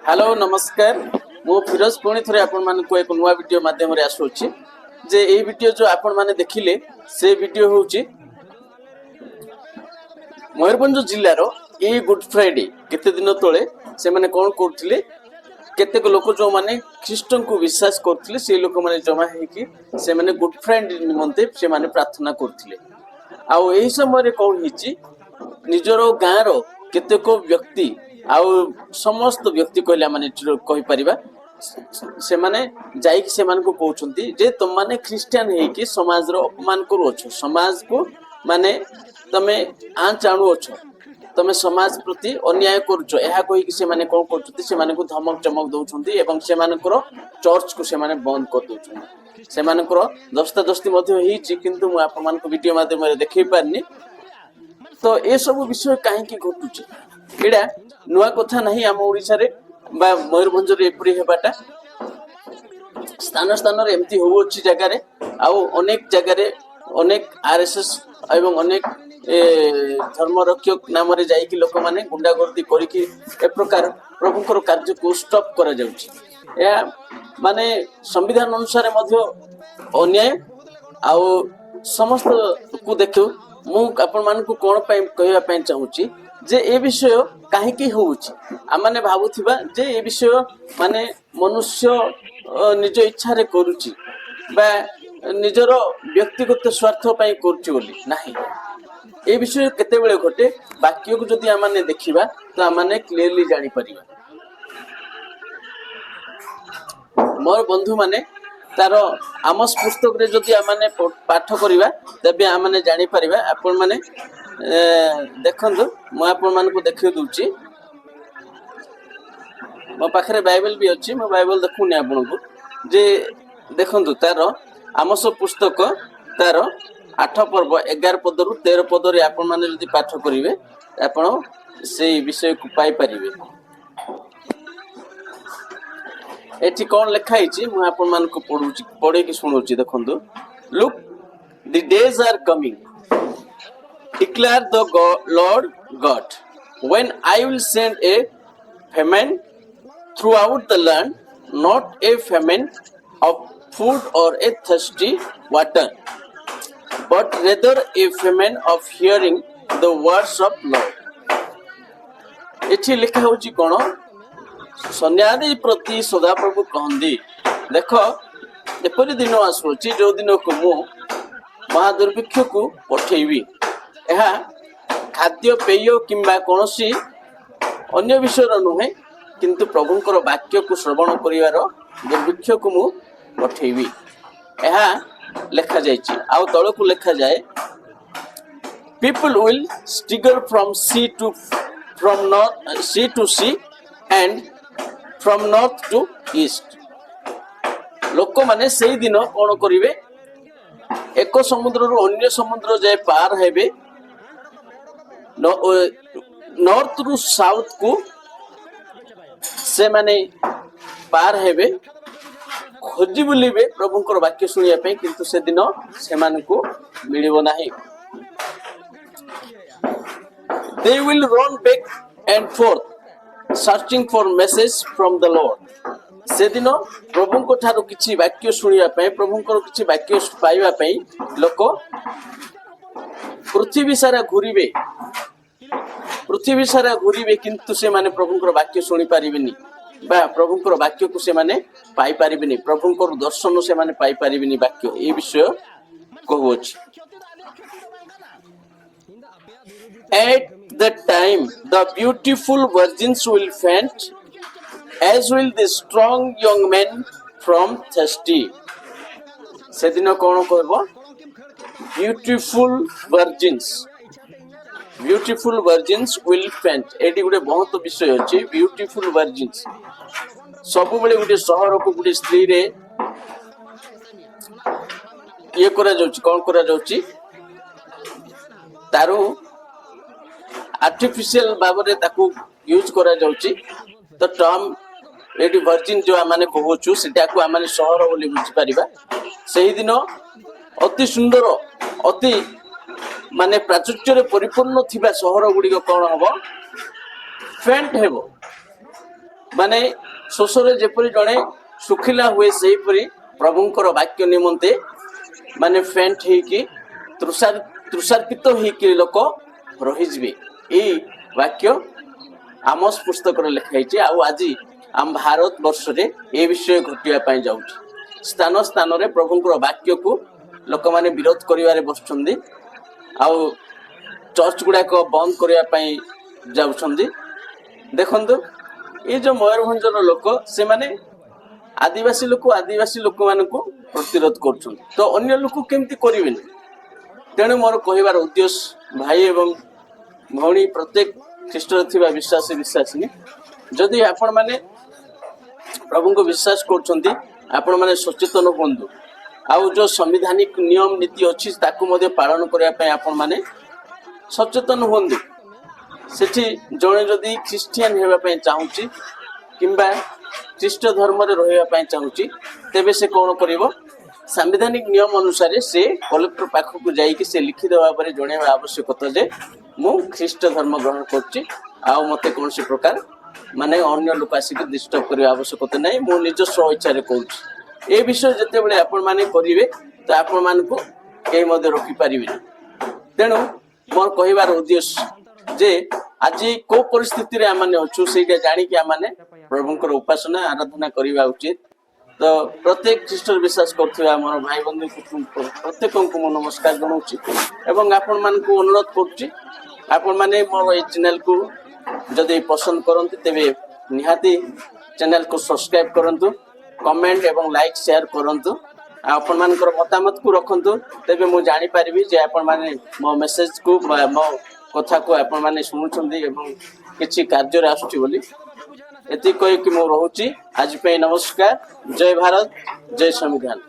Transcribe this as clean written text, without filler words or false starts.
Hello नमस्कार मु फिरोज पुणी थे आपण मानक एक नुआ वीडियो माध्यम रे आसुछि जे ए वीडियो जो आपण माने देखिले से वीडियो होउछि मयूरभंज जिल्लार ए गुड फ्राइडे केते दिन तळे से माने कोन करथिले केतेक लोक जो माने ख्रीष्टन को विश्वास करथिले से लोक माने जमा हे कि से माने गुड फ्राइडे निमंते से माने प्रार्थना करथिले आउ एही समय रे कोन हिची निजरो गाँव केतेक व्यक्ति आउ समस्त व्यक्ति कहला माने कहि परिबा से माने जाई से मान को कहउछंती जे तुम माने ख्रिस्टियन हे कि समाज रो अपमान करू छ समाज को माने तमे आंच आणु छ तमे समाज प्रति अन्याय करू छ एहा कहि कि से माने कोन करछंती से माने को धमक चमक दउछंती एवं से मानकर चर्च को से माने बंद कर दउछंती से मानकर दस्ता दस्ती मध्ये हिची किंतु मु आप मान को वीडियो माध्यम रे देखै पारनी तो ए सब विषय काहे कि घटुची एडा नुआ कथा नहीं आम ओडिसा रे बा मयूरभंज रे एपरी हेबाटा स्थान स्थान रे एमती हो अछि जगह रे आउ अनेक जगह रे अनेक आरएसएस एवं अनेक धर्म रक्षक नाम रे जाई कि लोक माने गुंडागर्दी करी कि ए प्रकार प्रभुकर कार्य को स्टॉप करा जाउछि या माने संविधान अनुसार मध्य अन्याय आउ समस्त को देखो मु आपण मान को कोन कहया पय चाहूची जे ए विषय काहे की होउची आ माने भाबुथिबा जे ए विषय माने मनुष्य निज इच्छा रे करूची बा निजर व्यक्तिगत स्वार्थ पय करूची बोली नाही ए विषय केते बेले घटे वाक्य को जदी आ माने देखिबा तो आ माने क्लियरली जानि परिबा मोर बंधु माने तार आमस पुस्तक रे जदी आ माने पाठ करिबा तबे आ माने जानि परिबा आपण माने देखंदु मु आपण मान को देखि दूची मो पाखरे बाइबल भी अछि मो बाइबल देखुनी आपण को जे देखंदु तार आमस पुस्तक तार 8 पर्व 11 पद रु 13 पद रे आपण माने जदी पाठ करिवे आपण से विषय को पाई परिबे एठी कोन लिखा हिची मु आपण मान को पढे कि सुनोची देखंदु look the days are coming declare the Lord God, when I will send a famine throughout the land, not a famine of food or a thirsty water, but rather a famine of hearing the words of Lord. एठी लिखा होची कोन सन्यादी प्रति सदा प्रभु कहंदी देखो एपरि दिन आसुची जो दिन को मु महादुर्भिक्ष को पठेइबी एहा खाद्य पेय किंबा कोनोसी अन्य विषय नुहे किंतु प्रभुंकर वाक्य को श्रवण करिवार दुर्भिक्ष को मु पठेइबी एहा लेखा जायछि आ तळ को लेखा जाय people will stagger from sea to sea and from north to east लोक माने सेही दिन कोन करिवे एक समुद्र रु अन्य समुद्र जाय पार हेबे नॉर्थ रु साउथ को से माने पार हेबे खोजी बुलिबे प्रभुंकर वाक्य सुनिया पे किंतु से दिन से मान को मिलिबो नाही they will run back and forth searching for message from the Lord से दिन प्रभुंको ठारो किछि वाक्य सुनिया पे प्रभुंकर किछि वाक्य पाइबा पे लोक पृथ्वी सारा घूरीबे किंतु से माने प्रभुंकर वाक्य सुनी पारिबेनी बा प्रभुंकर वाक्य को से माने पाई पारिबेनी प्रभुंकर दर्शन से माने पाई पारिबेनी वाक्य ए विषय कहउछि at that time the beautiful virgins will faint as will the strong young men from thirsty से दिन कोन कहबो beautiful virgins will faint एडी गुटे बहुत विषय अछि beautiful virgins सब बेले गुटे शहर को गुटे स्त्री रे ये करा जाउची कोन करा जाउची तारू आर्टिफिशियल बाबरे ताकू यूज करा जाउची तो टर्म एडी वर्जिन जो माने कहउछु सेटा को माने शहर बोली बुझी परिबा सेही दिन अति सुंदर अति माने प्राचुर्य परिपूर्ण थिबा शहर गुडी कोन हबो फेंट हेबो माने शोषरे जेपरि जणे सुखिला हुए सेहीपरि प्रभुंकर वाक्य निमंते माने फेंट हेकी तृषार्पित हेकी लोक रहिजबे ए वाक्य आमोस पुस्तक लिखाई आउ आज आम भारत वर्ष रे ए विषय घटिया पाई जाउछि स्थान स्थान रे प्रभुंकर वाक्य को लोक माने विरोध करिवारे बसछन्दी आउ चर्च गुड़ाक बंद करिया पाई जाउछन्दी देखंतु ये जो मयूरभंजर लोक से माने आदिवासी लोक मानक प्रतिरोध कर तो अन्य लोक केमती करें तेणु मोर कहबार उद्देश्य भाई एवं भौणी प्रत्येक ख्रीष्ट थिबा विश्वासी विश्वासिनी जदि आपण माने प्रभु को विश्वास कर आपण माने सचेतन हुंतु आउ जो संवैधानिक नियम नीति अच्छी ताकू मध्य पालन करने आपण माने सचेतन हुंतु सेठी जणे जदि ख्रिस्टियन हेबा पय चाहूची किंबा ख्रीष्ट धर्म रे रहिबा पय चाहूची तेबे से कोन करिवो संवैधानिक नियम अनुसार से कलेक्टर पाख को जाई कि से लिखि देबा परे जणेबा आवश्यकता जे मु ख्रीष्ट धर्म ग्रहण करछि आ मते कोनसी प्रकार माने अन्य लोक आसिक डिस्टर्ब करबा आवश्यकता नै मु निज स्व इच्छा रे कहूछि ए विषय जते बेले आपण माने करिवे तो आपण मान को के मध्ये रोकि परिबे तेणु मोर कहिबार उद्देश्य जे आज को परिस्थिति रे आमाने अछु सेटा जानि कि आमाने प्रभुंकर उपासना आराधना करिबा उचित तो प्रत्येक ख्रीष्ट विश्वास करथिबा हमर भाई बंधु प्रत्येक को मो नमस्कार जनाउछि एवं आपण मान को अनुरोध करछि आपण माने मोर ए चैनल को जदि पसंद करंती तेबे निहाती चैनल को सब्सक्राइब करंतु कमेंट एवं लाइक शेयर करंतु आपण मानकर मतामत को रखंतु तेबे मु जानि परिबी जे आपण माने मो मेसेज को मो कथा को आपण माने सुनुछंदी एवं किछि कार्य रे आसुछि बोली एति कहि कि मु रहूची आज पे नमस्कार जय भारत जय संविधान।